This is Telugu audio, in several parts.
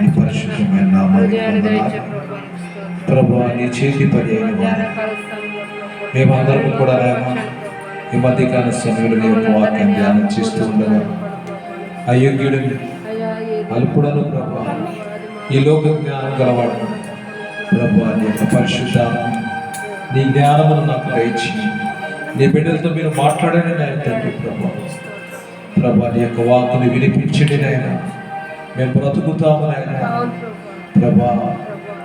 నీ పరిశుద్ధమైన నామానికి వందనాలు. ప్రభువా, నీ చేతి పని అయిన వారు మేమందరం కూడా ఈ మధ్యకాల సమయంలో నీ యొక్క వాక్యాన్ని ధ్యానం చేస్తూ ఉండగా అయోగ్యుడిని అల్పుడను ప్రభువా, ఈ లోక జ్ఞానం గలవాడు ప్రభువా, నీ యొక్క పరిశుద్ధ నీ జ్ఞానమును నాకు దయచి నీ బిడ్డలతో మీరు మాట్లాడని నాయన తండ్రి ప్రభువా, ప్రభా నీ యొక్క వాక్కుని వినిపించండి నాయన. మేము బ్రతుకుతాము నాయన ప్రభా,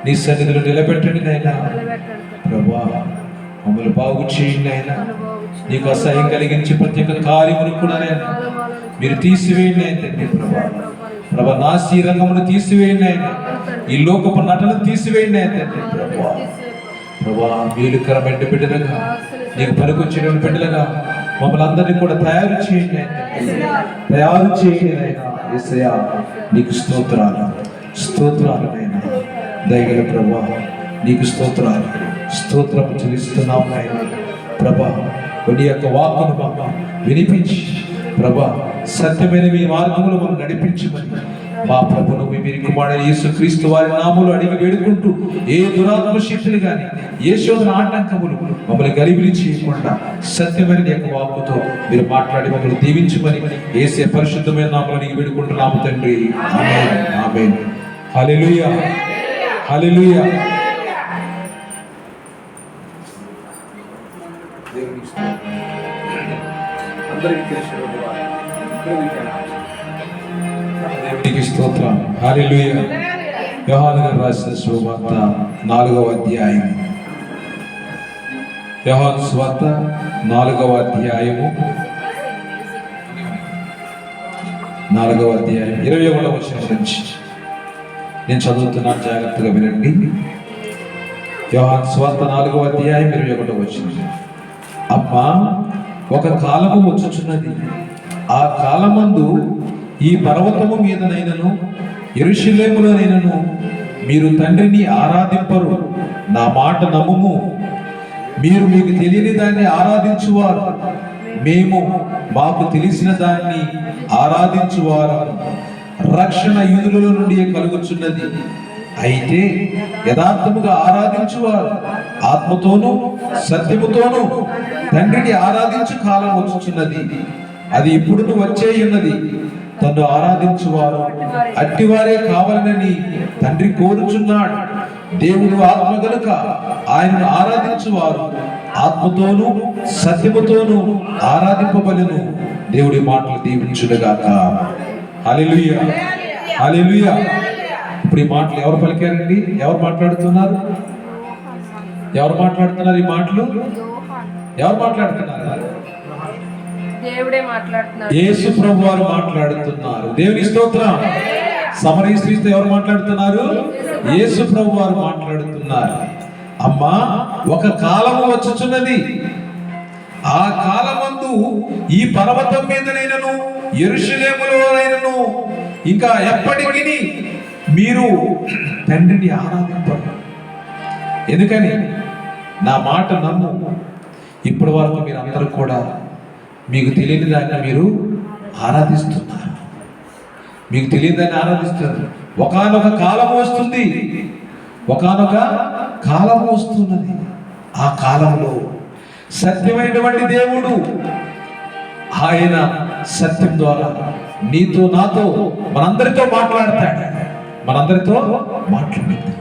నీ సన్నిధిలో నిలబెట్టండి నాయన ప్రభా. మమ్మల్ని బాగు చేయండి నాయన. నీకు అసహ్యం కలిగించి ప్రతి ఒక్క కార్యమును కూడా నాయన మీరు తీసివేయండి ఆయన తండ్రి ప్రభా. ప్రభా, నాసి రంగమును తీసివేయండి ఆయన. ఈ లోకపు నటన తీసివేయండి ఆయన తండ్రి ప్రభా. ప్రభా, మేలుకరమైన బిడ్డలుగా నీకు పనికొచ్చిన బిడ్డలుగా మమ్మల్ని అందరినీ కూడా తయారు చేయండి తయారు చేయండి నాయన. యేసయ్యా, నీకు స్తోత్రాలు స్తోత్రాలు నాయన. దయగల ప్రభా, నీకు స్తోత్రాలు స్తోత్రం చెల్లిస్తున్నాం నాయన ప్రభా. నీ యొక్క వాక్కును బాబా వినిపించి ప్రభా, సత్యమైన మీ మార్గములు మనం నడిపించమని మా ప్రభును మీ కుమారుడు యేసుక్రీస్తు వారి నామములో అడిగి వేడుకుంటూ, ఏ దురాత్మ శక్తులు కానీ ఏ శోధన ఆటంకములు మమ్మల్ని గలిబిలి చేయకుండా సత్యమైన యొక్క వాక్కుతో మీరు మాట్లాడి మమ్మల్ని దీవించమని యేసే పరిశుద్ధమైన నామములో అడిగి వేడుకుంటున్నాము తండ్రి. ఆమేన్ ఆమేన్. హల్లెలూయా హల్లెలూయా. దేవునికి స్తోత్రం. హల్లెలూయా. యోహాను గారు రాసిన సువార్త 4వ అధ్యాయం. యోహాను సువార్త 4వ అధ్యాయము 21వ వచనం నుంచి నేను చదువుతున్నాను, జాగ్రత్తగా వినండి. యోహాను సువార్త 4వ అధ్యాయం 21వ వచనం. అమ్మా, ఒక కాలము వచ్చుచున్నది, ఆ కాలమందు ఈ పర్వతము మీదనైనను యెరూషలేములోనైనను మీరు తండ్రిని ఆరాధింపరు. నా మాట నమ్ముము. మీరు మీకు తెలియని దాన్ని ఆరాధించువారు, మేము మాకు తెలిసిన దాన్ని ఆరాధించువారు. రక్షణ యూదుల నుండి కలుగుచున్నది. అయితే యథార్థముగా ఆరాధించువారు ఆత్మతోనూ సత్యముతోనూ తండ్రిని ఆరాధించు కాలం వచ్చుచున్నది, అది ఇప్పుడు వచ్చే ఉన్నది. తను ఆరాధించువారు అట్టివారే కావాలని తండ్రి కోరుచున్నాడు. దేవుడు ఆత్మ గనుక ఆయనను ఆరాధించువారు ఆత్మతోనూ సత్యముతోనూ ఆరాధింపబలెను. దేవుడి మాటలు దీవించునుగాక. హల్లెలూయా హల్లెలూయా. ఇప్పుడు ఈ మాటలు ఎవరు పలికారండి? ఎవరు మాట్లాడుతున్నారు? ఎవరు మాట్లాడుతున్నారు? ఈ మాటలు ఎవరు మాట్లాడుతున్నారు? దేవుడే మాట్లాడుతున్నారు. యేసు ప్రభు వారు మాట్లాడుతున్నారు. దేవుని స్తోత్రం. సమరయ స్త్రీతో ఎవరు మాట్లాడుతున్నారు? యేసు ప్రభు వారు మాట్లాడుతున్నారు. అమ్మా, ఒక కాలము వచ్చుచున్నది, ఆ కాలమందు ఈ పర్వతం మీదనైనను యెరూషలేములోనైనను ఇంకా ఎప్పటికీ మీరు తండ్రిని ఆరాధింపరు. ఎందుకని? నా మాట నమ్ము. ఇప్పటి వరకు మీరు అందరూ కూడా మీకు తెలియని దాన్ని మీరు ఆరాధిస్తున్నారు. మీకు తెలియని దాన్ని ఆరాధిస్తున్నారు. ఒకానొక కాలం వస్తుంది, ఒకానొక కాలం వస్తున్నది. ఆ కాలంలో సత్యమైనటువంటి దేవుడు ఆయన సత్యం ద్వారా నీతో నాతో మనందరితో మాట్లాడతాడు. మనందరితో మాట్లాడతాడు.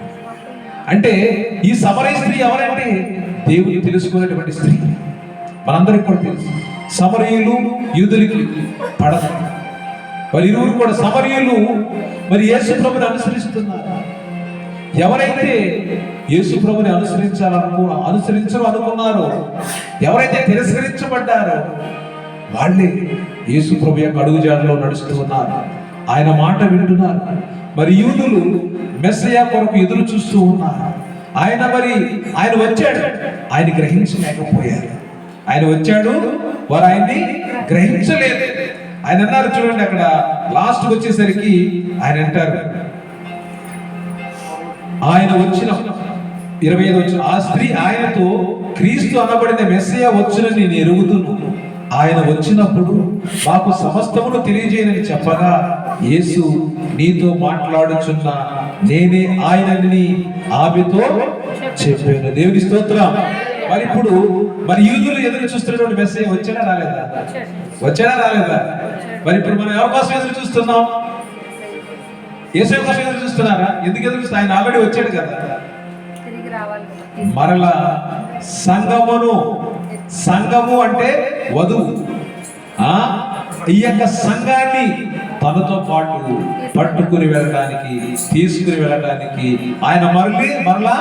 అంటే ఈ సమరయ స్త్రీ ఎవరంటే దేవుని తెలుసుకునేటువంటి స్త్రీ. మనందరికి కూడా తెలుసు. సమరయులు యూదులకి పడదు. వారి ఇరువురు కూడా సమరయులు మరి యేసు ప్రభుని అనుసరిస్తున్నారు. ఎవరైతే యేసు ప్రభుని అనుసరించరు అనుకున్నారో, ఎవరైతే తిరస్కరించబడ్డారో వాళ్ళే యేసు ప్రభు యొక్క అడుగుజాడలో నడుస్తూ ఉన్నారు. ఆయన మాట వింటున్నారు. మరి యూదులు మెస్సయ్య కొరకు ఎదురు చూస్తూ ఉన్నారు. ఆయన వచ్చాడు, ఆయన గ్రహించలేకపోయారు. ఆయన వచ్చాడు, వారు ఆయన్ని గ్రహించలేదు. ఆయన అన్నారు చూడండి, అక్కడ లాస్ట్ వచ్చేసరికి ఆయన అంటారు, ఆయన వచ్చిన 25 వచ్చిన ఆ స్త్రీ ఆయనతో, క్రీస్తు అనబడిన మెస్సయ్య వచ్చునని నేను ఎరుగుదును. ఆయన వచ్చినప్పుడు మాకు సమస్తమును తెలియజేయనని చెప్పగా యేసు నీతో మాట్లాడుచున్న నేనే ఆయనని ఆమెతో చెప్పాను. దేవుని స్తోత్రం. మరి ఇప్పుడు యూదులు ఎదురు చూస్తున్నటువంటి మెసేజ్ వచ్చాడా రాలేదా? వచ్చాడా రాలేదా? మరి ఇప్పుడు మనం ఎవరి కోసం ఎదురు చూస్తున్నాం? యేసు కోసం ఎదురు చూస్తున్నారా? ఎందుకు ఎదురు చూస్తున్నా? ఆయన ఆల్రెడీ వచ్చాడు కదా. మరలా సంఘము అంటే వధువు, ఈ యొక్క సంఘాన్ని తనతో పాటు పట్టుకుని వెళ్ళడానికి, తీసుకుని వెళ్ళడానికి ఆయన మరలా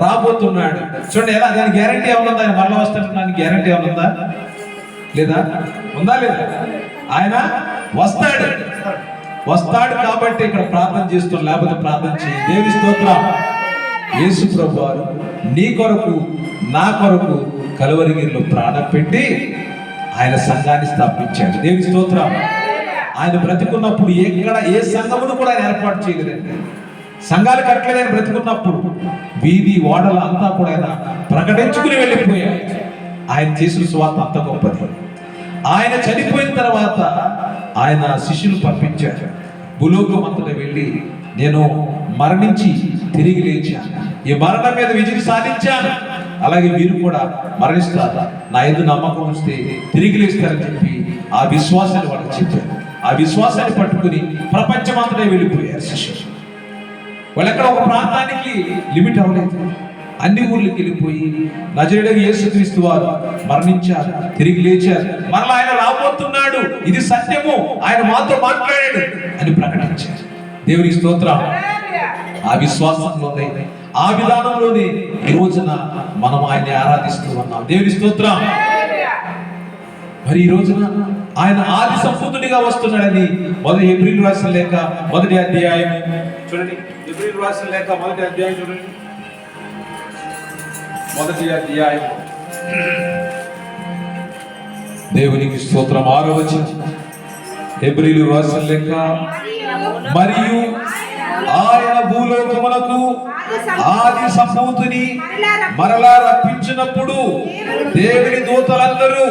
రాబోతున్నాడు. చూడండి ఎలా, దాని గ్యారంటీ ఏమన్నా? ఆయన మరలా వస్తాడు, దానికి గ్యారంటీ ఏమన్నా లేదా? ఉందా లేదా? ఆయన వస్తాడు కాబట్టి ఇక్కడ ప్రార్థన చేస్తున్నాం, లేకపోతే ప్రార్థన చేయి. దేవుని స్తోత్రం. యేసు ప్రభువారు నీ కొరకు నా కొరకు కలువరిగిరిలో ప్రాణం పెట్టి ఆయన సంఘాన్ని స్థాపించాడు. దేవుని స్తోత్రం. ఆయన బ్రతికున్నప్పుడు ఏ సంఘమును కూడా ఆయన ఏర్పాటు చేయలేదండి. సంఘాలు కట్టలేదు. ఆయన బ్రతికున్నప్పుడు వీధి ఓడల అంతా కూడా ఆయన ప్రకటించుకుని వెళ్ళిపోయాడు. ఆయన చేసిన సువార్త అంత గొప్పది. ఆయన చనిపోయిన తర్వాత ఆయన శిష్యులు పంపించారు. భూలోకం అంతటా వెళ్ళి నేను మరణించి తిరిగి లేచాను, ఈ మరణం మీద విజయం సాధించాను, అలాగే మీరు కూడా మరణిస్తారు, నా యందు నమ్మకం ఉంచితే తిరిగి లేస్తారని చెప్పి ఆ విశ్వాసాన్ని వాళ్ళకి చెప్పారు. ఆ విశ్వాసాన్ని పట్టుకుని ప్రపంచమంతటా వెళ్ళిపోయారు శిష్యులు. వాళ్ళు ఎక్కడ ఒక ప్రాంతానికి లిమిట్ అవ్వలేదు, అన్ని ఊర్లకి వెళ్ళిపోయి నజరేయుడైన యేసుక్రీస్తు వారు మరణించారు, తిరిగి లేచారు, మరలా ఆయన రాబోతున్నాడు, ఇది సత్యము, ఆయన మాతో మాట్లాడాడు అని ప్రకటించారు. దేవుని స్తోత్రం. ఆ విశ్వాసంలోనే, ఆ విధానంలోనే ఈ రోజున మనం ఆయన్ని ఆరాధిస్తూ ఉన్నాం. దేవుని స్తోత్రం. మరి ఈ రోజున ఆయన ఆది సంపూర్ణుడిగా వస్తున్నాడని మొదటి హెబ్రీయులకు రాసిన లేఖ 1వ అధ్యాయం చూడండి. హెబ్రీయులకు రాసిన లేఖ 1వ అధ్యాయం చూడండి. 1వ అధ్యాయం దేవునికి స్తోత్రం. 6వ వచనం. హెబ్రీయులకు రాసిన లేఖ, మరియు ఆయన భూలోకమునకు ఆది సంపూర్ణుని మరలా రప్పించినప్పుడు దేవుని దూతలందరూ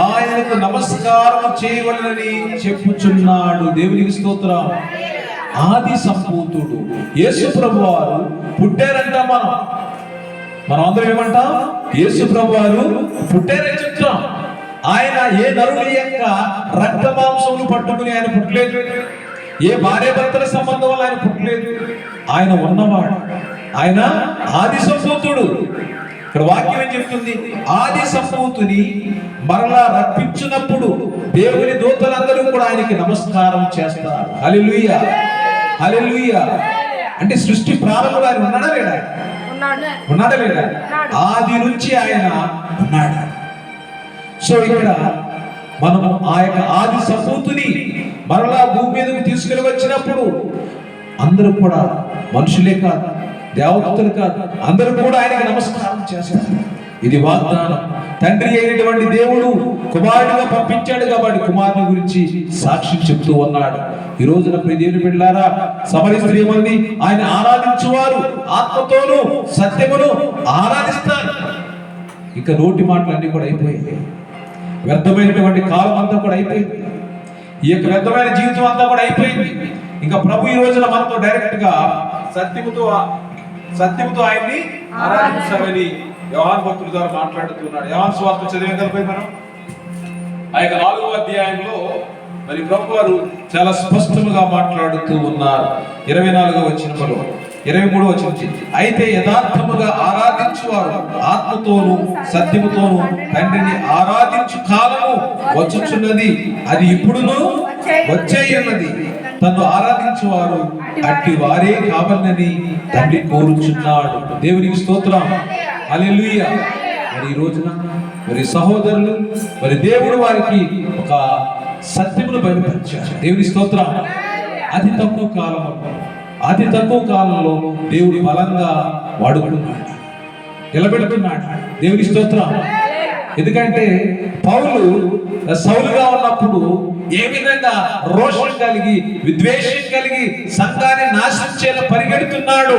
ఆయనకు నమస్కారం చేయవలెనని చెప్పుచున్నాడు. దేవునికి స్తోత్రం. ఆది సంపూర్ణుడు యేసు ప్రభువారు పుట్టారంట. మనం అందరం ఏమంటాం? యేసు ప్రభువారు పుట్టారని చెప్తాం. ఆయన ఏ నరుని యొక్క రక్త మాంసములు పట్టుకుని ఆయన పుట్టలేదు, ఏ భార్య భర్తల సంబంధం వల్ల ఆయన పుట్టలేదు. ఆయన ఉన్నవాడు, ఆయన ఆది సంపూర్ణుడు. ఇక్కడ వాక్యం ఏం చెప్తుంది? ఆది సంపూర్ణుని మరలా రప్పించినప్పుడు దేవుని దూతలందరూ కూడా ఆయనకి నమస్కారం చేస్తారు. హల్లెలూయా, హల్లెలూయా. అంటే సృష్టి ప్రారంభంలో ఆయన ఉన్నాడా లేడా? ఉన్నాడా లేడా? ఆది నుంచి ఆయన ఉన్నాడు. సో ఇక్కడ మనము ఆ యొక్క ఆది సంపూర్ణుని మరలా భూమి మీదకి తీసుకుని వచ్చినప్పుడు అందరూ కూడా, మనుషులే కాదు, దేవదూతలు కాదు, అందరూ కూడా ఆయనకి నమస్కారం చేస్తారు. ఇది వాగ్దానం. తండ్రి అయినటువంటి దేవుడు కుమారుడిగా పంపించాడు కాబట్టి కుమారుని గురించి సాక్షి చెప్తూ ఉన్నాడు. ఈ రోజున ప్రియ దేవుని బిడ్డలారా, సమరీ స్త్రీ మంది ఆయన ఆరాధించువారు ఆత్మతోనూ సత్యమును ఆరాధిస్తారు. ఇక నోటి మాటలన్నీ కూడా అయిపోయాయి. వ్యర్థమైనటువంటి కాలం అంతా కూడా అయిపోయింది. ఈ యొక్క వ్యర్థమైన జీవితం అంతా కూడా అయిపోయింది. ఇంకా ప్రభు ఈ రోజున మనతో డైరెక్ట్ గా సత్యముతో ఆయన్ని ఆరాధించాలని యోహాను భక్తుల ద్వారా మాట్లాడుతున్నాడు. యోహాను సువార్త చదివాం కదా మనం. ఆ యొక్క 4వ అధ్యాయంలో మరి ప్రభు వారు చాలా స్పష్టంగా మాట్లాడుతూ ఉన్నారు. 24వ వచనంలో 23వ వచనం, అయితే యథార్థముగా ఆరాధించువారు ఆత్మతోను సత్యముతోను తండ్రిని ఆరాధించు కాలము వచ్చుచున్నది, అది ఇప్పుడును వచ్చేయున్నది, తను ఆరాధించువారు అట్టి వారే కావాలని తండ్రి కోరుచున్నాడు. దేవునికి స్తోత్రం. హల్లెలూయా. మరి ఈ రోజున మరి సహోదరులు, మరి దేవుడు వారికి ఒక సత్యమును బయలుపరిచారు. దేవుని స్తోత్రం. అతి తక్కువ కాలంలో దేవుడు బలంగా వాడుకున్నాడు, నిలబెడుతున్నాడు. దేవుని స్తోత్రం. ఎందుకంటే పౌలు సౌలుగా ఉన్నప్పుడు ఏ విధంగా రోషం కలిగి, విద్వేషం కలిగి సంఘాన్ని నాశనం చేయాలని పరిగెడుతున్నాడు,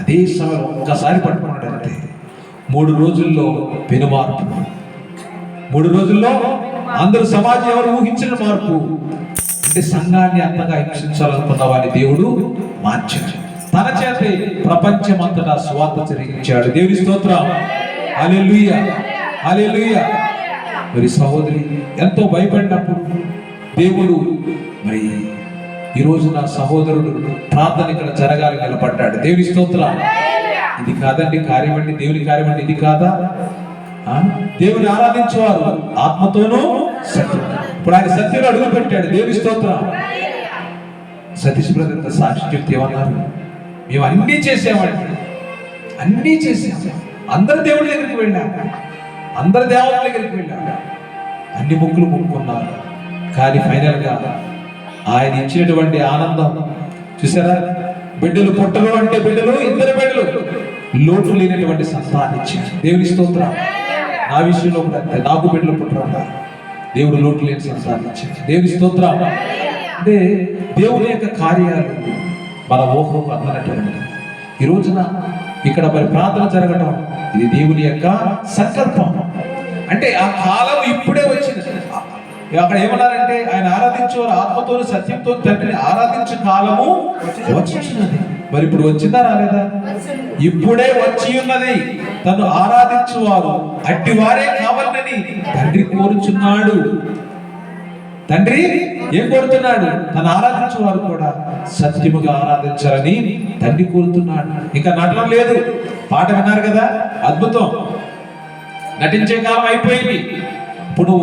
అదే సమయం ఒక్కసారి పట్టుకున్నాడు. అంటే 3 రోజుల్లో పెనుమార్పు. 3 రోజుల్లో అందరూ సమాజం ఎవరు ఊహించిన మార్పు. అంటే సంఘాన్ని అంతగా హింసించాలనుకున్న వారిని దేవుడు మార్చాడు. తన చేతే ప్రపంచమంతటా సువార్త జరిగించాడు. దేవుని స్తోత్రం. హల్లెలూయా, హల్లెలూయా. మరి సహోదరి ఎంతో భయపడినప్పుడు దేవుడు మరి ఈ రోజు నా సహోదరుడు ప్రార్థన ఇక్కడ జరగాలి నిలబడ్డాడు. దేవుని స్తోత్రం. ఇది కాదండి కార్యం అంటే, దేవుని కార్యం అంటే ఇది కాదా? దేవుని ఆరాధించేవారు ఆత్మతోనూ సత్యం. ఇప్పుడు ఆయన సత్యంలో అడుగు పెట్టాడు. దేవుని స్తోత్రం. సతీష్ బ్రదర్ సాక్షి చెప్తే ఏమన్నారు? మేము అన్నీ చేసామండి, అన్నీ చేసాము. అందరు దేవుడి దగ్గరికి వెళ్ళాము, అందరు దేవతల దగ్గరికి వెళ్ళాము, అన్ని ముక్కులు ముక్కున్నారు. కానీ ఫైనల్ గా ఆయన ఇచ్చినటువంటి ఆనందం చూసారా? బిడ్డలు పుట్టరు అంటే బిడ్డలు, ఇద్దరు బిడ్డలు, లోటు లేనటువంటి సంతానం ఇచ్చారు. దేవుని స్తోత్రం. నా విషయంలో కూడా అంతే, నాకు బిడ్డలు పుట్టరు, దేవుడు లోటు లేని సంతానం ఇచ్చారు. దేవుని స్తోత్రం. అంటే దేవుని యొక్క కార్యాలు మన ఊహకు అందనటువంటి ఈ రోజున ఇక్కడ మరి ప్రార్థన జరగడం ఇది దేవుని యొక్క సంకల్పం. అంటే ఆ కాలం ఇప్పుడే వచ్చింది. అక్కడ ఏమన్నారంటే ఆయన ఆరాధించేవారు ఆత్మతో సత్యంతో తండ్రిని ఆరాధించే కాలము వచ్చినది. మరి ఇప్పుడు వచ్చిందా రాలేదా? ఇప్పుడే వచ్చి ఉన్నది. తను ఆరాధించువారు అట్టి వారే కావాలని తండ్రి కోరుచున్నాడు. తండ్రి ఏం కోరుతున్నాడు? తను ఆరాధించేవారు కూడా సత్యముగా ఆరాధించాలని తండ్రి కోరుతున్నాడు. ఇంకా నటన లేదు. పాట విన్నారు కదా, అద్భుతం. నటించే కాలం అయిపోయింది. ఇప్పుడు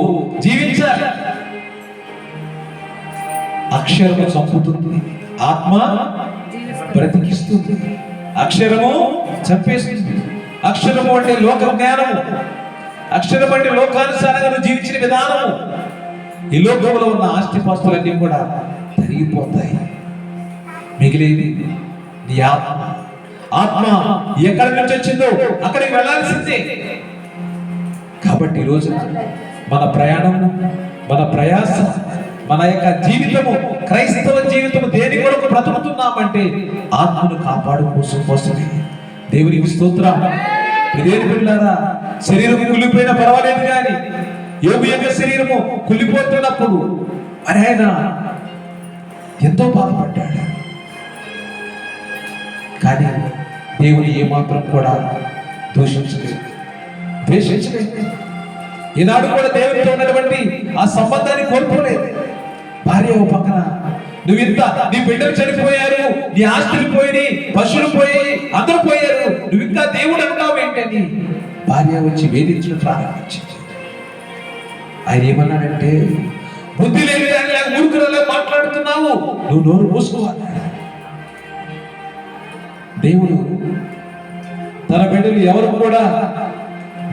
జీవించాలి. అక్షరము చంపుతుంది, ఆత్మ బ్రతికిస్తుంది. అక్షరము చంపేస్తుంది. అక్షరము అంటే లోక జ్ఞానము, అక్షరం అంటే లోకానుసారంగా నువ్వు జీవించిన విధానము. ఈ లోకంలో ఉన్న ఆస్తిపాస్తులన్నీ కూడా తరిగిపోతాయి. మిగిలేది నీ ఆత్మ. ఆత్మ ఎక్కడి నుంచి వచ్చిందో అక్కడికి వెళ్ళాల్సిందే. కాబట్టి ఈరోజు మన ప్రయాణం, మన ప్రయాస, మన యొక్క జీవితము, క్రైస్తవ జీవితము దేని కొరకు బ్రతుకుతున్నామంటే ఆత్మను కోసమే. దేవునికి స్తోత్రం. ఇదేని పిల్లారా, శరీరం కుళ్ళిపోయినా పర్వాలేదు, కానీ యోగు యొక్క శరీరము కుళ్ళిపోతున్నప్పుడు మరి ఆయన ఎంతో బాధపడ్డాడు. కానీ దేవుని ఏమాత్రం కూడా దూషించలేదు, ద్వేషించలేదు. ఈనాడు కూడా దేవునితో ఉన్నటువంటి ఆ సంబంధాన్ని కోల్పోలేదు. భార్య ఓ పక్కన, నువ్వు ఇంత, నీ బిడ్డలు చనిపోయారు, నీ ఆస్తులు పోయి, పశువులు పోయి, అందరూ పోయారు, నువ్వు ఇంకా దేవుడు అంటావు ఏంటని భార్య వచ్చి వేధించడం ప్రారంభించింది. ఆయన ఏమన్నాడంటే, బుద్ధి లేని మూర్ఖులలో మాట్లాడుతున్నావు, నువ్వు నోరు మూసుకోవాలన్నాడు. దేవుడు తన బిడ్డలు ఎవరు కూడా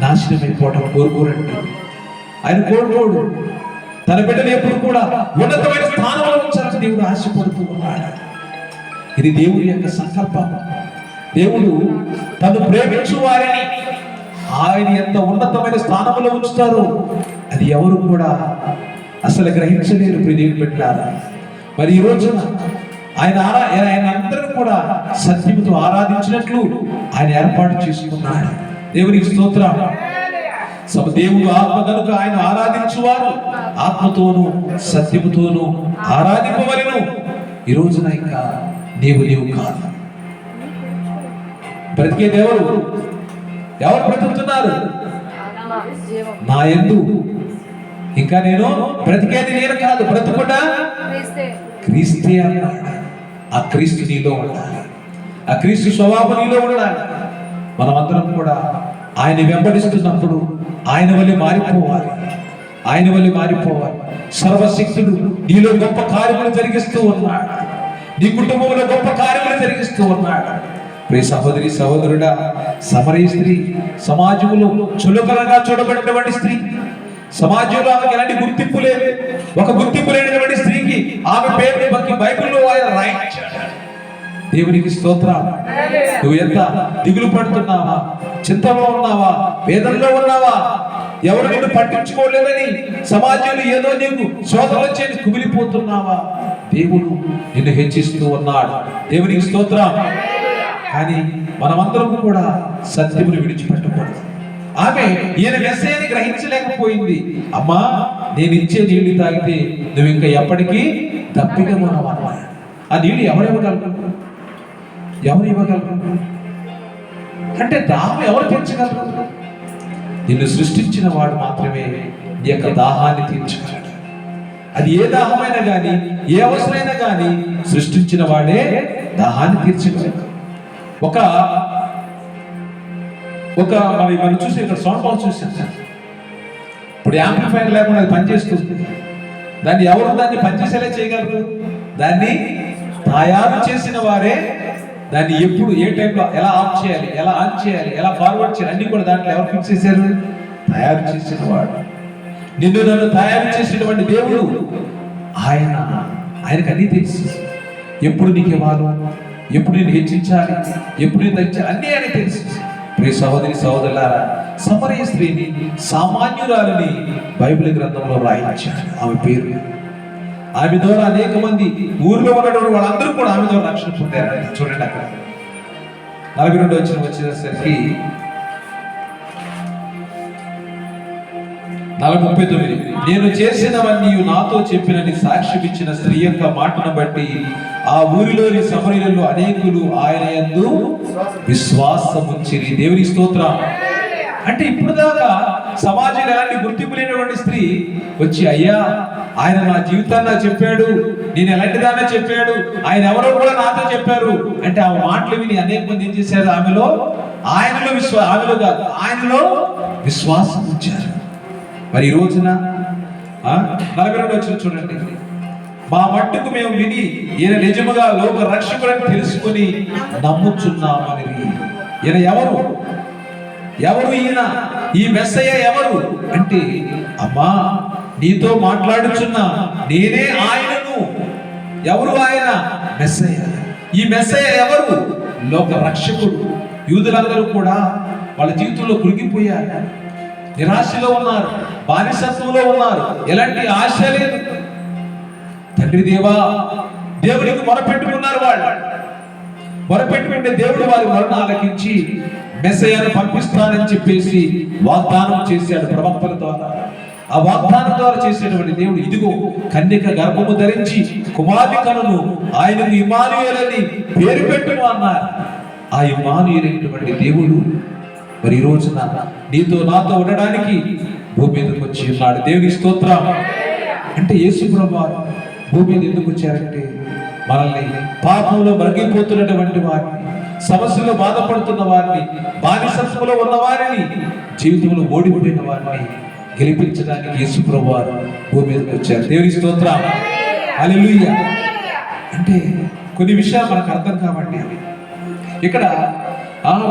నాశనమైపోవడం కోరుకోరండి. ఆయన కోరుకోడు. తన బిడ్డలు ఎప్పుడు కూడా ఉన్నతమైన స్థానంలో ఉంచాలని దేవుడు ఆశపడుతూ ఉన్నాడు. ఇది దేవుడి యొక్క సంకల్పం. దేవుడు తను ప్రేమించు వారిని ఆయన ఎంత ఉన్నతమైన స్థానంలో ఉంచుతారో అది ఎవరు కూడా అసలు గ్రహించలేరు. దేవుడు పెట్టారు. మరి ఈ రోజున ఆయన అందరూ కూడా సత్యముతో ఆరాధించినట్లు ఆయన ఏర్పాటు చేసుకున్నాడు. దేవునికి స్తోత్రం. దేవుడు ఆత్మ కనుక ఆయన ఆరాధించువారు ఆత్మతోనూ సత్యముతోనూ ఆరాధింపవలెను. ఈ రోజున ఇంకా నీవు కాదు. బ్రతికేది ఎవరు బ్రతుకుతున్నారు? నా యందు ఇంకా నేను బ్రతికేది నేను కాదు, బ్రతుకుట క్రీస్తే అన్నాడు. ఆ క్రీస్తు నీలో ఉండాలి, ఆ క్రీస్తు స్వభావం నీలో ఉండాలి. మనమందరం కూడా ఆయన వెంబడిస్తున్నప్పుడు ఆయన వల్లే మారిపోవాలి, ఆయన వల్లే మారిపోవాలి. సర్వశక్తుడు నీలో గొప్ప కార్యములు జరిగిస్తూ ఉన్నాడు, నీ కుటుంబంలో గొప్ప కార్యములు జరిగిస్తూ ఉన్నాడు. ప్రియ సహోదరి సహోదరుడా, సమరయ స్త్రీ సమాజంలో చులకనగా చూడబడినటువంటి స్త్రీ, సమాజంలో ఆమెకి ఎలాంటి గుర్తింపు లేదు. ఒక గుర్తింపు లేనటువంటి స్త్రీకి ఆమె పేరుని బైబిల్లో ఆయన రాయించాడు. దేవునికి స్తోత్రం. నువ్వు ఎంత దిగులు పడుతున్నావా, చింతలో ఉన్నావా, వేదనలో ఉన్నావా, ఎవరు నిన్ను పట్టించుకోలేదని సమాజంలో ఏదో నీకు శోధన వచ్చేది కుమిలిపోతున్నావా, దేవుడు నిన్ను హెచ్చిస్తూ ఉన్నాడు. దేవునికి స్తోత్రం. కానీ మనమందరం కూడా సత్యమును విడిచిపెట్టకూడదు. ఆమె ఈయన మెస్సేని గ్రహించలేకపోయింది. అమ్మా, నేను ఇచ్చే నీళ్లు తాగితే నువ్వు ఇంకా ఎప్పటికీ దప్పిక మనవా. ఆ నీళ్ళు ఎవరు ఇవ్వగలరు? ఎవరు ఇవ్వగలరు? అంటే దాహం ఎవరు తీర్చగలరు? నిన్ను సృష్టించిన వాడు మాత్రమే నీ యొక్క దాహాన్ని తీర్చగలడు. అది ఏ దాహమైనా కానీ, ఏ అవసరమైనా కానీ సృష్టించిన వాడే దాహాన్ని తీర్చగలడు. మనం చూసి ఇక్కడ సౌండ్ బాక్స్ చూసాం. ఇప్పుడు యాంప్లిఫైర్ లేకుండా అది పనిచేస్తుంది. దాన్ని పనిచేసేలా చేయగలరు? దాన్ని తయారు చేసిన వారే దాన్ని ఎప్పుడు, ఏ టైంలో ఎలా ఆఫ్ చేయాలి, ఎలా ఆన్ చేయాలి, ఎలా ఫార్వర్డ్ చేయాలి అన్ని కూడా దాంట్లో ఎవరు ఫిక్స్ చేశారు? తయారు చేసిన వాడు. నిన్ను నన్ను తయారు చేసినటువంటి దేవుడు ఆయనకు అన్నీ తెలుసు. ఎప్పుడు నీకు ఇవ్వాలి, ఎప్పుడు నేను హెచ్చించాలి, ఎప్పుడు నేను తగ్గించాలి అన్నీ ఆయన తెలుసు. ప్రియ సహోదరి సహోదరులారా, సమరయ స్త్రీని, సామాన్యురాలని బైబిల్ గ్రంథంలో రాయించాడు. ఆమె పేరు, ఆమె ద్వారా అనేక మంది ఊరిలో ఉన్నటువంటి వాళ్ళందరూ కూడా ఆమె ద్వారా రక్షణ పొందారు. చూడండి అక్కడ 42 వచ్చేసరికి 39, నేను చేసినవన్నీ నాతో చెప్పినని సాక్ష్యం ఇచ్చిన స్త్రీ యొక్క మాటను బట్టి ఆ ఊరిలోని సమరయులలో అనేకులు ఆయన యందు విశ్వాసముంచిరి. దేవుని స్తోత్రం. అంటే ఇప్పుడు దాకా సమాజంలో ఎలాంటి గుర్తింపు లేనటువంటి స్త్రీ వచ్చి, అయ్యా ఆయన నా జీవితాన్ని నాకు చెప్పాడు, నేను ఎలాంటిదాన్ని చెప్పాడు, ఆయన ఎవరో కూడా నాతో చెప్పారు అంటే ఆ మాటలు విని అనేక మంది ఏం చేశారు? ఆమెలో ఆయనలో విశ్వాసం ఉంచారు. మరి ఈ రోజున 42 చూడండి, మా మట్టుకు మేము విని ఈయన నిజముగా లోక రక్షకుడని తెలుసుకొని నమ్ముచున్నామని. ఈయన ఎవరు ఈయన? ఈ మెస్సయ్య ఎవరు అంటే, అమ్మా నీతో మాట్లాడుచున్న నేనే ఆయనను. ఎవరు ఆయన? మెస్సయ్య. ఈ మెస్సయ్య ఎవరు? లోక రక్షకుడు. యూదులందరూ కూడా వాళ్ళ జీవితంలో కృంగిపోయారు, నిరాశలో ఉన్నారు, బానిసత్వంలో ఉన్నారు, ఎలాంటి ఆశ లేదు. తండ్రి దేవా దేవునికి మొరపెట్టుకున్నారు. వాళ్ళు మొరపెట్టుకుంటే దేవుడు వారి మొరను ఆలకించి మెస్సయ్యను పంపిస్తానని చెప్పేసి వాగ్దానం చేశాడు ప్రవక్తల ద్వారా. ఆ వాగ్దానం ద్వారా చేసేటువంటి దేవుడు, ఇదిగో కన్యక గర్భము ధరించి కుమారుని కనును, ఆయనకు ఇమ్మానుయేలని పేరు పెట్టును అన్నారు. ఆ ఇమ్మానుయేలైనటువంటి దేవుడు మరి ఈ రోజున నీతో నాతో ఉండడానికి భూమి మీదకి వచ్చి ఉన్నాడు. దేవుని స్తోత్రం. అంటే యేసు ప్రభువు భూమి మీద ఎందుకు వచ్చారంటే, మనల్ని పాపంలో మరిగిపోతున్నటువంటి వారిని, సమస్యలో బాధపడుతున్న వారిని, బానిసత్వంలో ఉన్న వారిని, జీవితంలో ఓడిపోయిన వారిని గెలిపించడానికి యేసు ప్రభువు భూమి మీదకి వచ్చారు. దేవుని స్తోత్రం. హల్లెలూయా. అంటే కొన్ని విషయాలు మనకు అర్థం కావండి. ఇక్కడ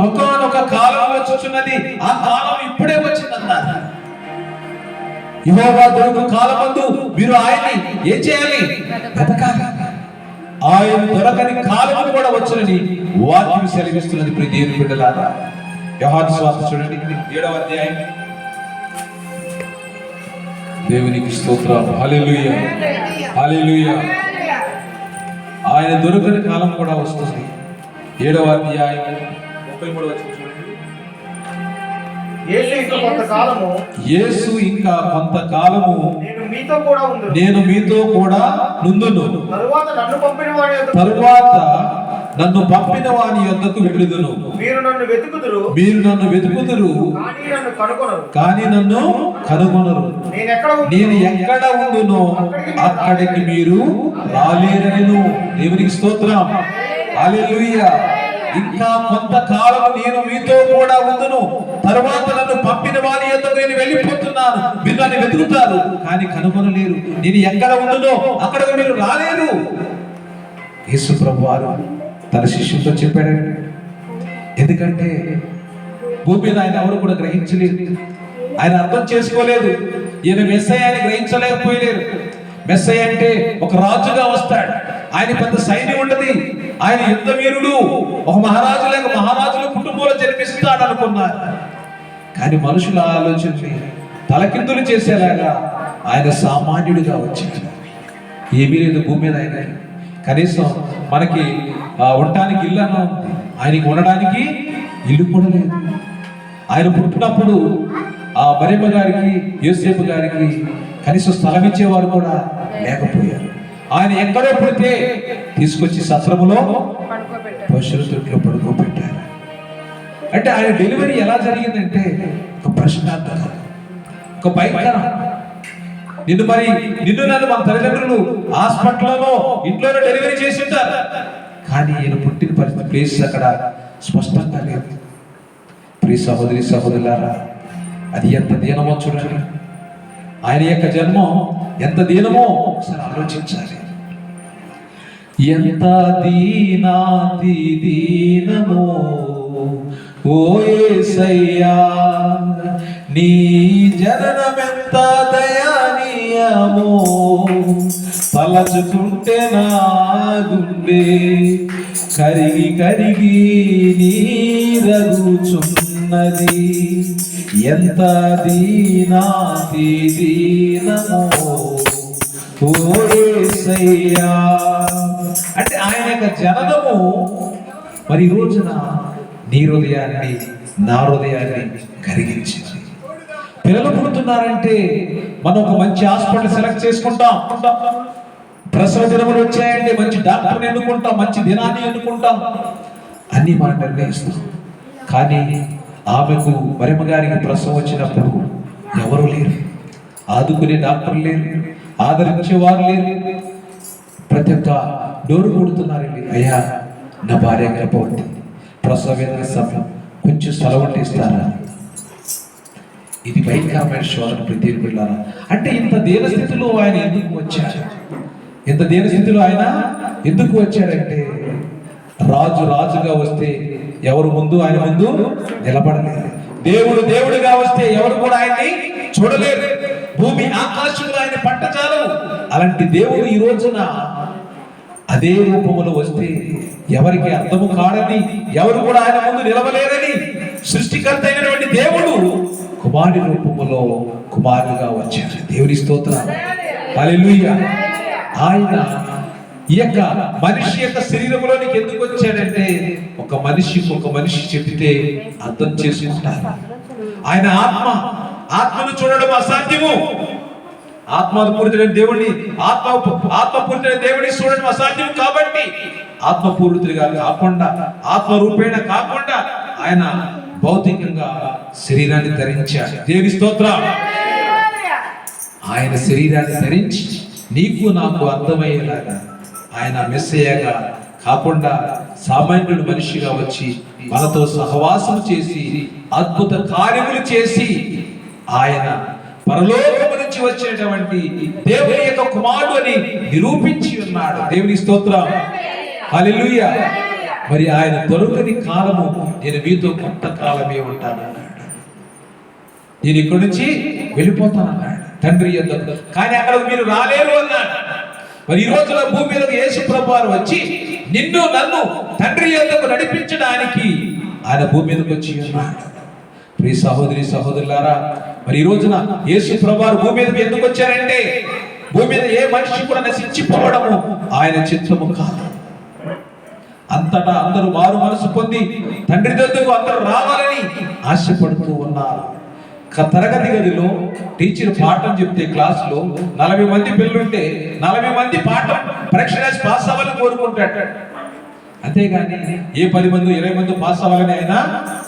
ఒకానొక కాలం వచ్చుచున్నది, ఆ కాలం ఇప్పుడే వచ్చిందన్నారు. యెహోవా దొరకు కాలమందు మీరు ఆయన్ని ఏం చేయాలి? వెతకాలి. ఆయన దొరకని కాలం కూడా వచ్చునని వాక్యం సెలవిస్తున్నది. ప్రియ దేవుని బిడ్డలారా, యోహాను సువార్త చూడండి 7వ అధ్యాయం. దేవునికి స్తోత్రం. హల్లెలూయా, హల్లెలూయా. ఆయన దొరకని కాలం కూడా వస్తుంది. 7వ అధ్యాయం 33వ వచనం చూడండి. యేసు ఇంకా కొంతకాలము నేను మీతో కూడా నుందును, తరువాత నన్ను పంపిన వాని యొద్దకు వెళ్ళుదును. మీరు నన్ను వెతుకుదురు కానీ నన్ను కనుగొనరు. నేను ఎక్కడ ఉండునో అక్కడికి మీరు రాలేరని. దేవునికి స్తోత్రం. హల్లెలూయా. ఇంకా కొంతకాలం నేను మీతో కూడా ఉందును, తరువాత నన్ను పంపిన వారి యొద్దకు నేను వెళ్ళిపోతున్నాను. మీరు నన్ను వెతుకుతారు కానీ కనుగొనలేరు. నేను ఎక్కడ ఉండునో అక్కడికి మీరు రాలేరు. యేసు ప్రభువారు తన శిష్యులతో చెప్పాడండి. ఎందుకంటే భూమి మీద ఆయన ఎవరు కూడా గ్రహించలేదు, ఆయన అర్థం చేసుకోలేదు. ఈయన మెస్సయ్య అని గ్రహించలేకపోయారు. మెస్సయ్య అంటే ఒక రాజుగా వస్తాడు, ఆయన పెద్ద సైన్యం ఉండదు, ఆయన యుద్ధ వీరుడు, ఒక మహారాజు లేక మహారాజుల కుటుంబంలో జన్మిస్తాడు అనుకున్నారు. కానీ మనుషుల ఆలోచనని తలకిందులు చేసేలాగా ఆయన సామాన్యుడిగా వచ్చాడు. ఏమీ లేదు భూమి మీద. ఆయన కనీసం మనకి ఉండటానికి ఇల్లు అన్న, ఆయనకి ఉండడానికి ఇల్లు కూడా లేదు. ఆయన పుట్టినప్పుడు ఆ మరియమ్మ గారికి, యోసేపు గారికి కనీసం స్థలం ఇచ్చేవారు కూడా లేకపోయారు. ఆయన ఎక్కడో పుడితే తీసుకొచ్చి సత్రములో పడుకోబెట్టారు. పశువుల తొట్టిలో పడుకోబెట్టారు. అంటే ఆయన డెలివరీ ఎలా జరిగిందంటే ఒక ప్రశ్నార్థకం, ఒక భయంకరం. నిన్ను నన్ను మన తల్లిదండ్రులు హాస్పిటల్లో ఇంట్లోనే డెలివరీ చేసి ఉంటారు, కానీ ఈయన పుట్టిన పరిస్థితి ప్లేస్ అక్కడ స్పష్టంగా లేదు. ప్రియ సహోదరి సహోదరులారా, అది ఎంత దీనమో చూడండి. ఆయన యొక్క జన్మం ఎంత దీనమో ఒకసారి ఆలోచించాలి. ఎంత దీనాతి దీనమో ఓ యేసయ్యా, నీ జననమెంత దయానీయమో, తలచుకుంటే నా గుండె కరిగి కరిగి నీరగుచున్నది. ఎంత దీనాతి దీనమో ఓ యేసయ్యా. అంటే ఆయన యొక్క జననము మరి ఈ రోజున నీ హృదయాన్ని నా హృదయాన్ని కరిగించింది. పిల్లలు పుడుతున్నారంటే మనం ఒక మంచి హాస్పిటల్ సెలెక్ట్ చేసుకుంటాం, ప్రసవ దినములు వచ్చాయంటే మంచి డాక్టర్ని ఎన్నుకుంటాం, మంచి దినాన్ని ఎన్నుకుంటాం, అన్ని మనం నిర్ణయిస్తాం. కానీ ఆమెకు మరిమ గారికి ప్రసవం వచ్చినప్పుడు ఎవరు లేరు, ఆదుకునే డాక్టర్ లేరు, ఆదరించేవారు లేరు. ప్రతి ఒక్క డోరు కొడుతున్నారండి, అయ్యా నా భార్య గర్భవతి, ప్రసవ వేదన సమయం, కొంచెం సెలవు ఇస్తారా? ఇది భయంకరమైన శోధన ప్రతి పిల్లారా. అంటే ఇంత దీనస్థితిలో ఆయన ఎందుకు వచ్చాడు? ఇంత దీనస్థితిలో ఆయన ఎందుకు వచ్చాడంటే రాజుగా వస్తే ఎవరు ముందు ఆయన ముందు నిలబడలేరు. దేవుడుగా వస్తే ఎవరు కూడా ఆయన్ని చూడలేరు. భూమి ఆకాశంలో ఆయన పట్టచాలు. అలాంటి దేవుడు ఈ రోజున అదే రూపములో వస్తే ఎవరికి అర్థము కాడని, ఎవరు కూడా ఆయన ముందు నిలవలేరని సృష్టికర్త అయినటువంటి దేవుడు కుమారుడి రూపములో కుమారుడుగా వచ్చాడు. దేవుని స్తోత్రం, హల్లెలూయా. ఆయన ఈ యొక్క మనిషి యొక్క శరీరంలోనికి ఎందుకు వచ్చాడంటే ఒక మనిషి చెప్తే అర్థం చేసుకుంటారు. ఆయన ఆత్మను చూడడం అసాధ్యము. ఆత్మపూరితుడైన దేవుడిని చూడడం అసాధ్యం. కాబట్టి ఆత్మపూరితుడిగా కాకుండా, ఆత్మరూపేణ కాకుండా ఆయన భౌతికంగా శరీరాన్ని ధరించాడు. దేవుని స్తోత్రం. ఆయన శరీరాన్ని ధరించి నీకు నాకు అర్థమయ్యేలాగా ఆయన మెస్సయ్యగా కాకుండా సామాన్యుడు మనిషిగా వచ్చి మనతో సహవాసం చేసి అద్భుత కార్యములు చేసి ఆయన పరలోకము నుంచి వచ్చేటువంటి దేవుని యొక్క కుమారుడు అని నిరూపించి ఉన్నాడు. దేవుని స్తోత్రం, హల్లెలూయా. మరి ఆయన దొరకని కాలము నేను మీతో కొంతకాలమే ఉంటానన్నాడు. నేను ఇక్కడి నుంచి వెళ్ళిపోతానన్నాడు తండ్రి యొద్దకు, కానీ అక్కడికి మీరు రాలేరు అన్నాడు. మరి ఈ రోజున భూమి మీదకు యేసు ప్రభువారు వచ్చి నిన్ను నన్ను తండ్రి యొద్దకు నడిపించడానికి ఆయన భూమి మీదకి వచ్చి ఉన్నాడు. ప్రియ సహోదరి సహోదరులారా, మరి ఈ రోజున యేసు ప్రభువారు భూమి మీదకి ఎందుకు వచ్చారంటే భూమి మీద ఏ మనిషి కూడా నశించిపోవడము ఆయన చిత్తము కాదు. అంతటా అందరూ మారు మనసు పొంది తండ్రి యొద్దకు అందరూ రావాలని ఆశపడుతూ ఉన్నారు. తరగతి గదిలో టీచర్ పాఠం చెప్తే క్లాసులో 40 మంది పిల్లలుంటే 40 మంది పాఠం పరీక్ష రాసి పాస్ అవ్వాలని కోరుకుంటాడు. అంతేగాని ఏ 10 మంది 20 మంది పాస్ అవ్వాలని ఆయన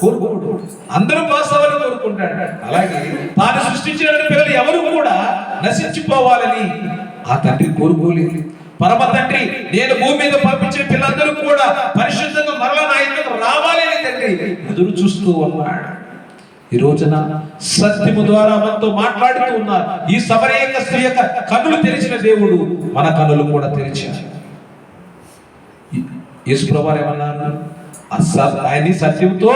కోరుకోడు. అందరూ పాస్ అవ్వాలని కోరుకుంటాడు. అలాగే తాను సృష్టించిన పిల్లలు ఎవరు కూడా నశించిపోవాలని ఆ తండ్రి కోరుకోలేదు. పరమ తండ్రి నేను భూమి మీద పంపించిన పిల్లలందరూ కూడా పరిశుద్ధంగా మరలా నా ఇంటికి రావాలి అని తండ్రి ఎదురు చూస్తూ ఉన్నాడు. ఈ రోజున సత్యము ద్వారా మనతో మాట్లాడుతూ ఉన్నారు. ఈ సమరయ స్త్రీ యొక్క కన్నులు తెరిచిన దేవుడు మన కన్నులు కూడా తెరిచాడు. యేసు ప్రభువారు ఏమన్నారు? ఆయన్ని సత్యంతో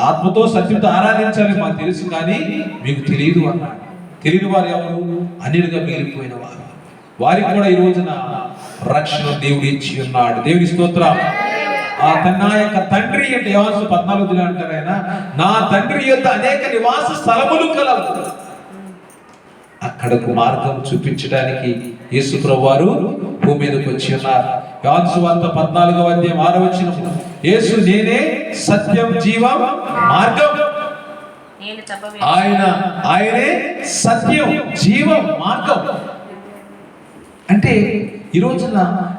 ఆత్మతో సత్యంతో ఆరాధించాలి మాకు తెలుసు, కానీ మీకు తెలియదు అన్నాడు. తెలియని వారు ఎవరు? అన్యులుగా మిగిలిపోయిన వారు. వారికి కూడా ఈ రోజున రక్షణ దేవుడు ఇచ్చి ఉన్నాడు. దేవుని స్తోత్రం. నా యొక్క తండ్రి అంటే యోహాను 14 అంటారు ఆయన, నా తండ్రి యొక్క అనేక నివాస స్థలములు కలవు. అక్కడకు మార్గం చూపించడానికి యేసు ప్రభువారు భూమి మీదకి వచ్చి ఉన్నారు. యోహాను సువార్త 14వ అధ్యాయం 6వ వచనం, యేసు నేనే సత్యం జీవం మార్గం. ఆయనే సత్యం జీవం మార్గం. అంటే ఈ రోజున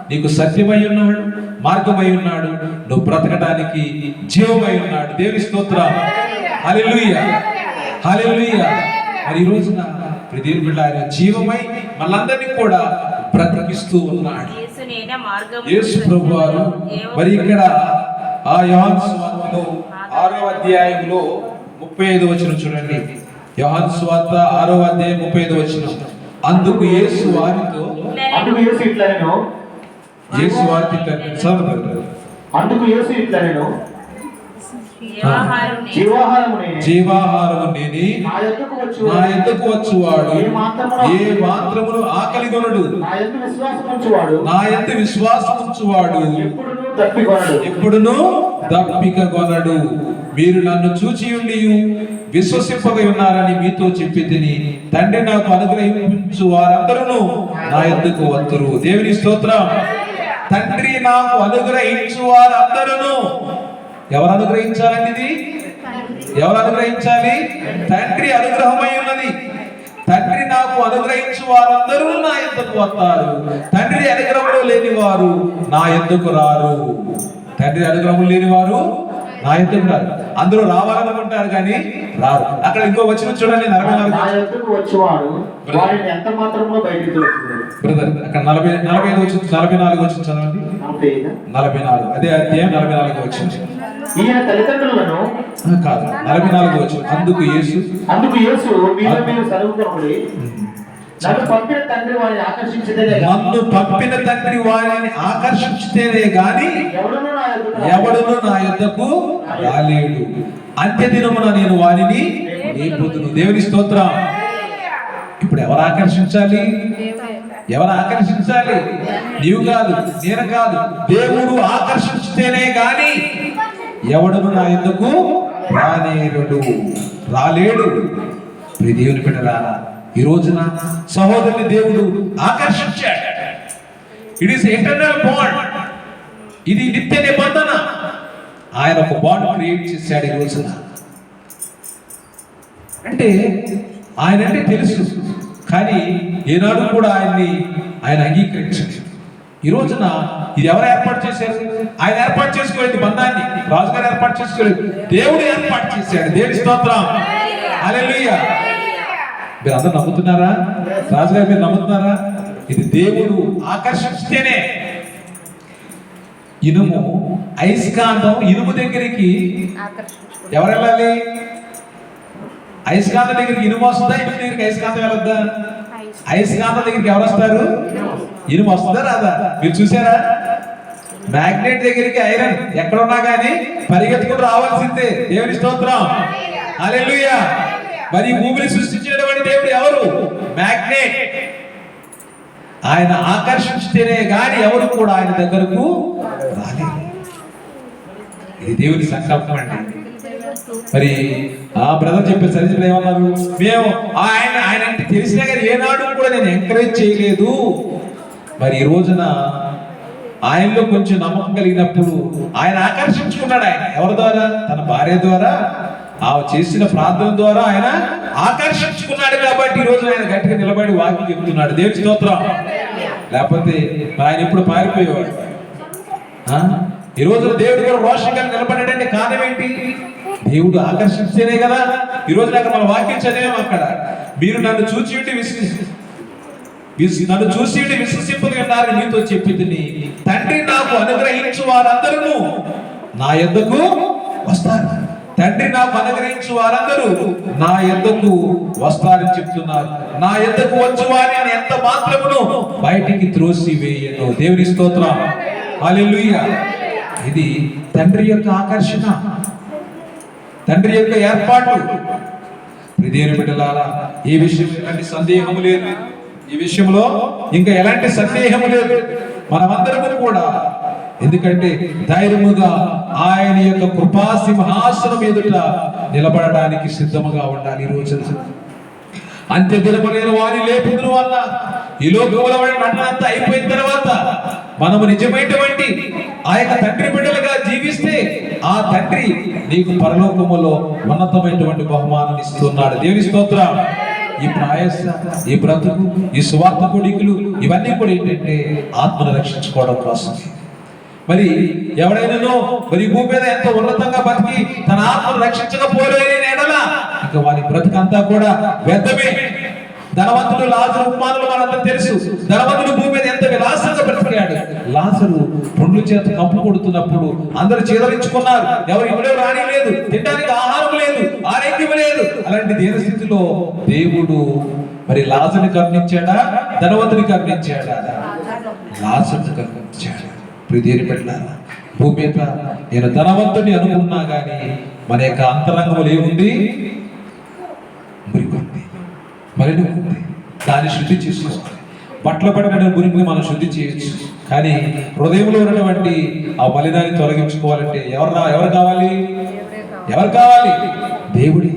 నీకు సత్యమై ఉన్నాడు, మార్గమై ఉన్నాడు, నువ్వు బ్రతకడానికి జీవమై ఉన్నాడు. దేవుని స్తోత్రం. హల్లెలూయా, హల్లెలూయా. మరి ఈ రోజున దేవుని బిడ్డ ఆయన జీవమై మనందరినీ కూడా బ్రతికిస్తూ ఉన్నాడు యేసు ప్రభువారు. మరి ఇక్కడ ఆ యోహాను సువార్తలో 6వ అధ్యాయంలో 35వ వచనం చూడండి. యోహాను సువార్త 6వ అధ్యాయం 35వ వచనం. అందుకు యేసు వారితో, అందుకు యేసు ఇట్లనెను, యేసు వారితో చదవండి. అందుకు యేసు ఇట్లనెను, జీవాహారము నేనే, నా యొద్దకు వచ్చువాడు ఏ మాత్రమును ఆకలి కొనడు, నా యందు విశ్వాసం ఉంచువాడు ఎప్పుడును దప్పిక కొనడు. మీరు నన్ను చూచి ఉండి విశ్వసింపక ఉన్నారని మీతో చెప్పి తిని, తండ్రి నాకు అనుగ్రహించు వారందరూ నా యొద్దకు వత్తురు. దేవుని స్తోత్రం. తండ్రి నాకు అనుగ్రహించు వారందరూ, ఎవరు అనుగ్రహించాలండి? ఇది ఎవరు అనుగ్రహించాలి? తండ్రి అనుగ్రహమై ఉన్నది. తండ్రి నాకు అనుగ్రహించు వారందరూ నా యొద్దకు వస్తారు. తండ్రి అనుగ్రహంలో లేని వారు నా యొద్దకు రారు. తండ్రి అనుగ్రహం లేని వారు నా యొద్దకు రారు. అందరూ రావాలనుకుంటారు కానీ రారు. అక్కడ ఇంకో వచనం చూడండి, 44. బ్రదర్ అక్కడ 45 వచ్చింది, 44 వచ్చింది చదవండి. 44 అదే అధ్యాయం 44 వచ్చింది. ఈయన తల్లిదండ్రులను కాదు, 44 వచ్చింది. అందుకు యేసు మీలో మీరు సర్వకృపడి నన్ను పంపిన తండ్రి వారిని ఆకర్షించితేనే గాని ఎవడును నా యొద్దకు రాలేడు. అంత్య దినమున నేను వారిని లేపుదును. దేవుని స్తోత్రం. ఇప్పుడు ఎవరు ఆకర్షించాలి? ఎవరు ఆకర్షించాలి? నీవు కాదు, నేను కాదు. దేవుడు ఆకర్షించితేనే గాని ఎవడును నా యొద్దకు రాలేడు. దేవుని బిడ్డలారా, ఈ రోజున సహోదరుని దేవుడు ఆకర్షించాడు. It is eternal bond. ఇది నిత్య నిబంధన. ఆయన ఒక బాండ్ క్రియేట్ చేశాడు ఈ రోజున. అంటే ఆయన అంటే తెలుసు, కానీ ఏనాడు కూడా ఆయన అంగీకరించాడు. ఈ రోజున ఇది ఎవరు ఏర్పాటు చేశారు? ఆయన ఏర్పాటు చేసుకోలేదు బంధాన్ని. రాజుగారు ఏర్పాటు చేసుకోలేదు, దేవుడు ఏర్పాటు చేశాడు. దేవుని స్తోత్రం. హల్లెలూయా. మీరు అందరూ నమ్ముతున్నారా? రాజుగారు మీరు నమ్ముతున్నారా? ఇది దేవుడు ఆకర్షిస్తేనే. ఇనుము, అయస్కాంతం, ఇనుము దగ్గరికి ఎవరు వెళ్ళాలి? అయస్కాంతం దగ్గరికి ఇనుము వస్తుందా? ఇనుము దగ్గరికి అయస్కాంతం వెళ్ళొద్దా? అయస్కాంతం దగ్గరికి ఎవరు వస్తారు? ఇనుము వస్తుందా రాదా? మీరు చూసారా? మ్యాగ్నెట్ దగ్గరికి ఐరన్ ఎక్కడున్నా కానీ పరిగెత్తుకుని రావాల్సిందే. దేవుని స్తోత్రం. హల్లెలూయా. మరి భూమిని సృష్టించేటువంటి దేవుడు ఎవరు? మ్యాగ్నెట్. ఆయన ఆకర్షించితేనే గాని ఎవరు కూడా ఆయన దగ్గరకు రాలేదు. ఇది దేవుని సంకల్పం అండి. మరి ఆ బ్రదర్ చెప్పారు, సరిగ్గా ఏమన్నారు? మేము ఆయన అంటే తెలిసినా కానీ ఏనాడు కూడా నేను ఎంకరేజ్ చేయలేదు. మరి ఈ రోజున ఆయనలో కొంచెం నమ్మకం కలిగినప్పుడు ఆయన ఆకర్షించుకున్నాడు. ఆయన ఎవరి ద్వారా? తన భార్య ద్వారా, ఆమె చేసిన ప్రార్థన ద్వారా ఆయన ఆకర్షించుకున్నాడు. కాబట్టి ఈ రోజు ఆయన గట్టిగా నిలబడి వాక్యం చెప్తున్నాడు. దేవుని స్తోత్రం. లేకపోతే ఆయన ఎప్పుడు పారిపోయేవాడు. ఈ రోజు దేవుడు కూడా రోషంగా నిలబడ్డాడంటే కారణం ఏంటి? దేవుడు ఆకర్షిస్తేనే కదా. ఈ రోజు అక్కడ మన వాక్యం చదివాం. అక్కడ మీరు నన్ను చూసి విశ్వసింపగలరని మీతో చెప్పితిని, తండ్రి నాకు అనుగ్రహించు వారందరూ నా యొద్దకు వస్తారు. తండ్రి నాకు అనుగ్రహించు వారందరూ నా యొద్దకు వస్తారని చెప్తున్నారు. నా యొద్దకు వచ్చి వారిని ఎంత మాత్రమును బయటికి త్రోసి వేయను. దేవుని స్తోత్రం. హల్లెలూయా. ఇది తండ్రి యొక్క ఆకర్షణ, తండ్రి యొక్క ఏర్పాటు. దేవుని బిడ్డలారా, ఈ విషయం ఎలాంటి సందేహము లేదు. ఈ విషయంలో ఇంకా ఎలాంటి సందేహము లేదు. మనమందరము కూడా ఎందుకంటే ధైర్యముగా ఆయన యొక్క కృపా సింహాసనం ఎదుట నిలబడడానికి సిద్ధముగా ఉండాలి. ఈ రోజు అంత్య దినములైన వారిని లేపుదురు వల్ల ఈ లోకముల నటనంతా అయిపోయిన తర్వాత మనము నిజమైనటువంటి ఆ యొక్క తండ్రి బిడ్డలుగా జీవిస్తే ఆ తండ్రి నీకు పరలోకములో ఉన్నతమైనటువంటి బహుమానం ఇస్తున్నాడు. దేవుని స్తోత్రం. ఈ ప్రయాస, ఈ బ్రతుకు, ఈ సువార్త కొడికులు ఇవన్నీ కూడా ఏంటంటే ఆత్మను రక్షించుకోవడం కోసం. మరి ఎవడైనానో మరి భూమి మీద ఎంతో ఉన్నతంగా బతికి తన ఆత్మను రక్షించకపోలేని ఎడల ఇంకా వారి బ్రతుకంతా కూడా వ్యర్థమే. ధనవంతుడు లాజరు ఉపమానాలు మనంతా తెలుసు. ధనవంతుడు భూమి మీద ఎంత విలాసంగా బ్రతికాడు. లాజరు పుండ్ల చేత కంపు కొడుతున్నప్పుడు అందరూ చేదరించుకున్నారు. ఎవరు ఇవ్వలేవు, రాని లేదు, తినడానికి ఆహారం లేదు, ఆరోగ్యం లేదు. అలాంటి దీనస్థితిలో దేవుడు మరి లాజరుని కరుణించాడా, ధనవంతుని కరుణించాడా? లాజరుని కరుణించాడు. ప్రియదేని పెట్టారా, భూమి మీద నేను ధనవంతుని అనుకున్నా గానీ మన యొక్క అంతరంగంలో ఏముంది? మురికొంది, మలినం ఉంది. దాన్ని శుద్ధి చేసుకోవాలి. బట్టలు పడిన మురికి మనం శుద్ధి చేయొచ్చు, కానీ హృదయంలో ఉన్నటువంటి ఆ మలినాన్ని తొలగించుకోవాలంటే ఎవరు కావాలి? ఎవరు కావాలి? దేవుడి.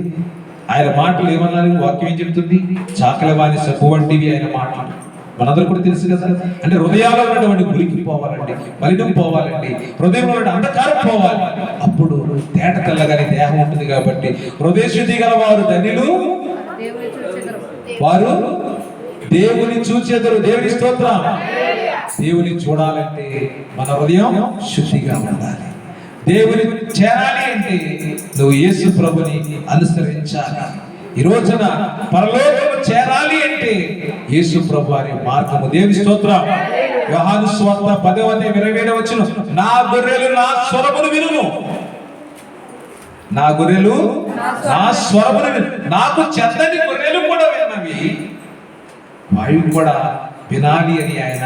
ఆయన మాటలు ఏమన్నారు? వాక్యం ఏం చెబుతుంది? చాకలవాణి సబ్బు వంటివి ఆయన మాటలు. మనందరూ కూడా తెలుసు కదా. అంటే హృదయాల్లో ఉన్నటువంటి మురికి పోవాలండి, మలినం పోవాలండి, హృదయంలో ఉన్న అంధకారం పోవాలి. అప్పుడు తేట తెల్లగానే దేహం ఉంటుంది. కాబట్టి హృదయ శుద్ధి గల వారు ధన్యులు, వారు దేవుని చూచెదరు. దేవుని స్తోత్రం. దేవుని చూడాలంటే మన హృదయం శుద్ధిగా ఉండాలి. దేవుని చేరాలి అంటే నువ్వు యేసు ప్రభుని అనుసరించాలి. ఈ రోజున పరలోకము చేరాలి అంటే యేసు ప్రభు వారి మార్గము. దేవుని స్తోత్రం. యోహాను సువార్త 10:27 నా గొర్రెలు నా స్వరమును వినును, నా గొర్రెలు నా స్వరమును విను. నాకు చెందని గొర్రెలు కూడా విన్నవి, వాయువు కూడా వినాలి అని ఆయన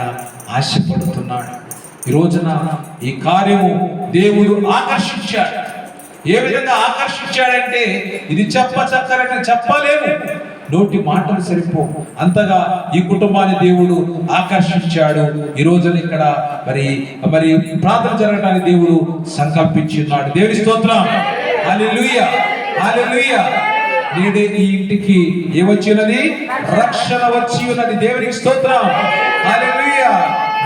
ఆశపడుతున్నాడు. ఈ రోజున ఈ కార్యము దేవుడు ఆకర్షించాడు. ఏ విధంగా ఆకర్షించాడంటే ఇది చక్కరని చెప్పలేము, నోటి మాటలు సరిపో అంతగా ఈ కుటుంబాన్ని దేవుడు ఆకర్షించాడు. ఈ రోజున ఇక్కడ మరి మరి ప్రార్థన జరగడానికి దేవుడు సంకల్పించున్నాడు. దేవుని స్తోత్రం. హల్లెలూయా, హల్లెలూయా. నేడే ఈ ఇంటికి ఏమొచ్చినది? రక్షణ వచ్చి ఉన్నది. దేవునికి స్తోత్రం. హల్లెలూయా.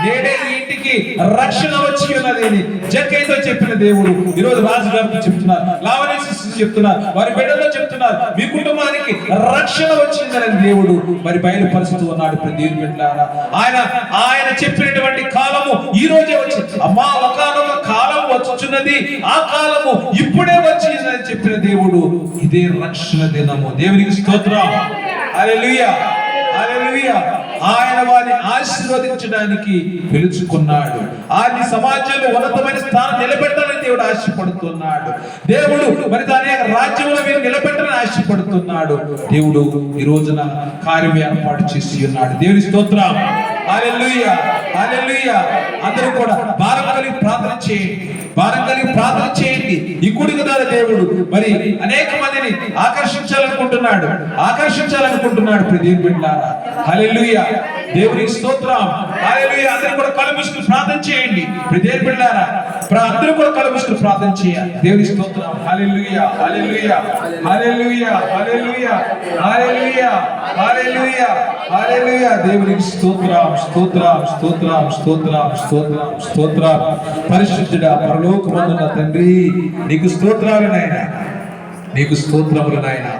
నేడే ఈ ఇంటికి రక్షణ వచ్చి ఉన్నది జక్కయ్యతో చెప్పిన దేవుడు ఈరోజు రాజు గారితో చెప్తున్నారు, లావణ్య సిస్టర్ చెప్తున్నారు, వారి బిడ్డతో చెప్తున్నారు, మీ కుటుంబానికి రక్షణ వచ్చిందని దేవుడు మరి బయలుపరుస్తూ ఉన్నాడు. దేవుని బిడ్డలారా, ఆయన చెప్పినటువంటి కాలము ఈ రోజే వచ్చింది. అమ్మా, ఒకానొక కాలం వచ్చుచున్నది, ఆ కాలము ఇప్పుడే వచ్చిందని చెప్పిన దేవుడు ఇదే రక్షణ దినము. దేవునికి స్తోత్రం. హల్లెలూయా, హల్లెలూయా. ఆయన వారిని ఆశీర్వదించడానికి పిలుచుకున్నాడు. ఆయన సమాజంలో ఉన్నతమైన స్థానం నిలబెట్టాలని దేవుడు ఆశపడుతున్నాడు. దేవుడు మరి దాని యొక్క రాజ్యంలో మీరు నిలబెట్టాలని ఆశపడుతున్నాడు. దేవుడు ఈ రోజున కార్యం ఏర్పాటు చేసి ఉన్నాడు. దేవుని స్తోత్రం. హల్లెలూయా, హల్లెలూయా. అందరూ కూడా భారం కలిగి ప్రార్థన చేయండి, భారం కలిగి ప్రార్థన చేయండి. ఈ కూడిక ద్వారా దేవుడు మరి అనేక మందిని ఆకర్షించాలనుకుంటున్నాడు. దేవుని బిడ్డలారా, హల్లెలూయా, దేవునికి స్తోత్రం. హల్లెలూయా. అందరూ కూడా కళ్ళు మూసుకుని ప్రార్థన చేయండి. దేవుని బిడ్డలారా, అందరూ కూడా కళ్ళు మూసుకుని ప్రార్థన చేయాలి. దేవునికి స్తోత్రం. హల్లెలూయా, హల్లెలూయా, హల్లెలూయా, హల్లెలూయా, హల్లెలూయా, హల్లెలూయా, హల్లెలూయా. దేవునికి స్తోత్రం, స్తోత్రం, స్తోత్రం, స్తోత్రం, స్తోత్రం, స్తోత్రం. పరిశుద్ధుడా, పరలోకమందున్న తండ్రి, నీకు స్తోత్రాలు నాయనా, నీకు స్తోత్రములు నాయనా.